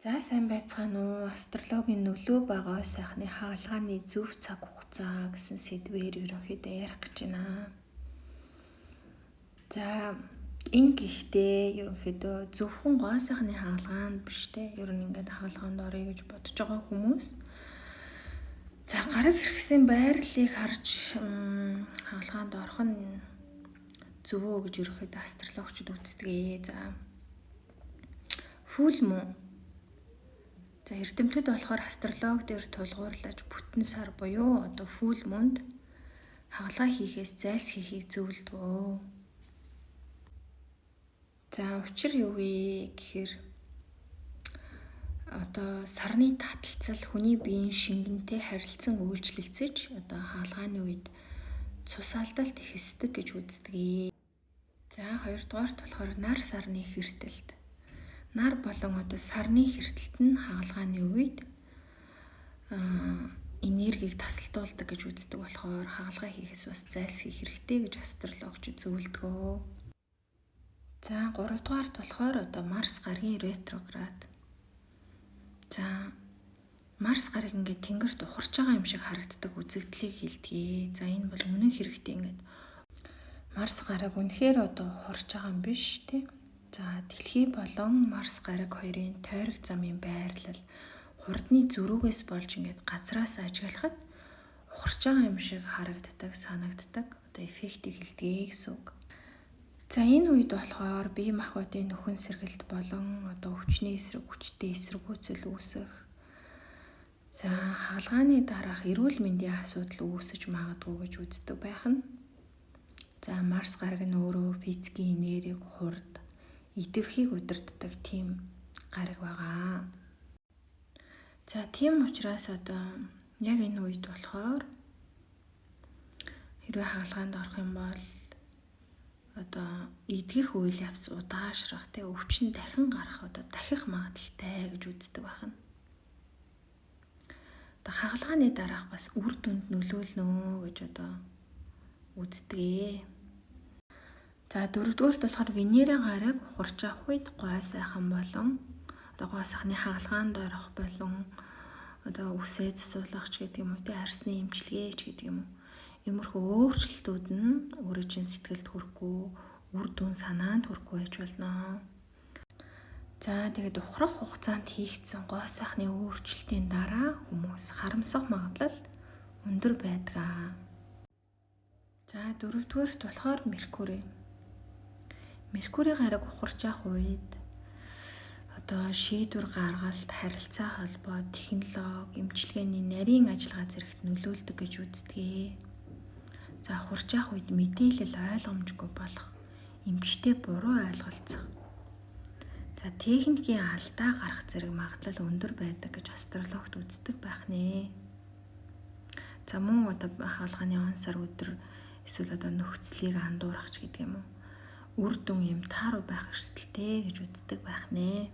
За сайн байцгаана уу? Астрологийн нөлөө байгаа сайхны хаалгааны зөв цаг хугацаа гэсэн сэдвээр ерөнхийдөө ярих гэж байна. За энэ гэхдээ ерөнхийдөө зөвхөн гоо сайхны хаалгаанд биш те. Ер нь ингээд хаалгаанд орё гэж бодож байгаа хүмүүс. За гараг хэрэгсэн байрлалыг харж хаалгаанд орох нь зөвөө гэж ерөнхийдөө астрологчид үздэг. За фул мөн. За эрдэмтэд болохоор астрологи дээр тулгуурлаж бүтэн сар буюу одоо фул мунд хаалгаа хийхээс зайлсхийхийг зөвлөдгөө. За учир юу вэ гэхээр одоо сарны таталцал хүний биеийн шингэнтэй харилцан үйлчлэгцэж одоо хаалгааны үед цус алдалт ихсдэг гэж үздэг. За хоёрдугаарт болохоор нар сарны хэртэлт. Нар болон одоо сарны хэртэлт нь хаалгааны үед энергийг тасалдуулдаг гэж үздэг болохоор хаалгаа хийхээс бас зайлсхийх хэрэгтэй гэж астрологч зөвлөдгөө. За 3 дугаарт болохоор одоо Марс гарагийн ретроград. За Марс гараг ингээд тэнгэрт ухарч байгаа юм шиг харагддаг үзэгдлийг хэлдэг. За энэ бол үнэн хэрэгтэй ингээд Марс гараг үнэхээр одоо ухарч байгаа юм биш тий. За дэлхий болон Марс гараг хоёрын тойрог замын байрлал хурдны зөрүүгээс болж ингээд газраас ажиглахад ухарч байгаа юм шиг харагддаг, санагддаг. Одоо эффектийг хэлдэг гэсэн үг. За энэ үед болохоор бие махбодын нөхөн сэргэлт болон одоо хүчний эсрэг, хүчтэй эсэргүүцэл үүсэх. За хаалгааны дараах эрүүл мэндийн асуудал үүсэж магадгүй гэж үздэг байх нь. За Марс гараг нь өөрөө физикийн энергийг хурд идэвхийг удирддаг тийм гараг байгаа. За тийм учраас одоо яг энэ үед болохоор хэрвээ хаалгаанд орох юм бол одоо идэх үйл явц удаашрах те өвчин дахин гарах одоо дахих магадaltaй гэж үздэг байна. Одоо хаалгааны дараах бас үр дүнд нөлөөлнө гэж одоо үздэг. За 4-р болохоор Венерийн гараг ухарч авах үед гой сайхан болон одоо гой сайхны хаалгаанд орох болон одоо үсээ засуулах ч гэдэг юм уу те арсны эмчилгээ ч гэдэг юм уу. Иймэрхүү өөрчлөлтүүд нь өөрөө чинь сэтгэлд хүрэхгүй, үр дүн санаанд хүрэхгүй байж болно. За тэгээд ухрах хугацаанд хийгдсэн гой сайхны өөрчлөлтийн дараа хүмүүс харамсах магадлал өндөр байдаг. За 4-р болохоор Меркурий. Меркурий гараг ухарч авах үед одоо шийдвэр гаргалт, харилцаа холбоо, технологи, эмчилгээний нарийн ажиллагаа зэрэгт нөлөөлдөг гэж үздэг. За ухарч авах үед мэдээлэл ойлгомжгүй болох, эмчтэй буруу ойлголцох. За техникийн алдаа гарах зэрэг магадлал өндөр байдаг гэж астрологт үздэг байх нэ. За мөн одоо хаалгааны он сар өдөр эсвэл одоо нөхцөлийг андуурах ч гэдэг юм уу. Үр дүн юм тааруу байх эрсдэлтэй гэж үздэг байх нэ.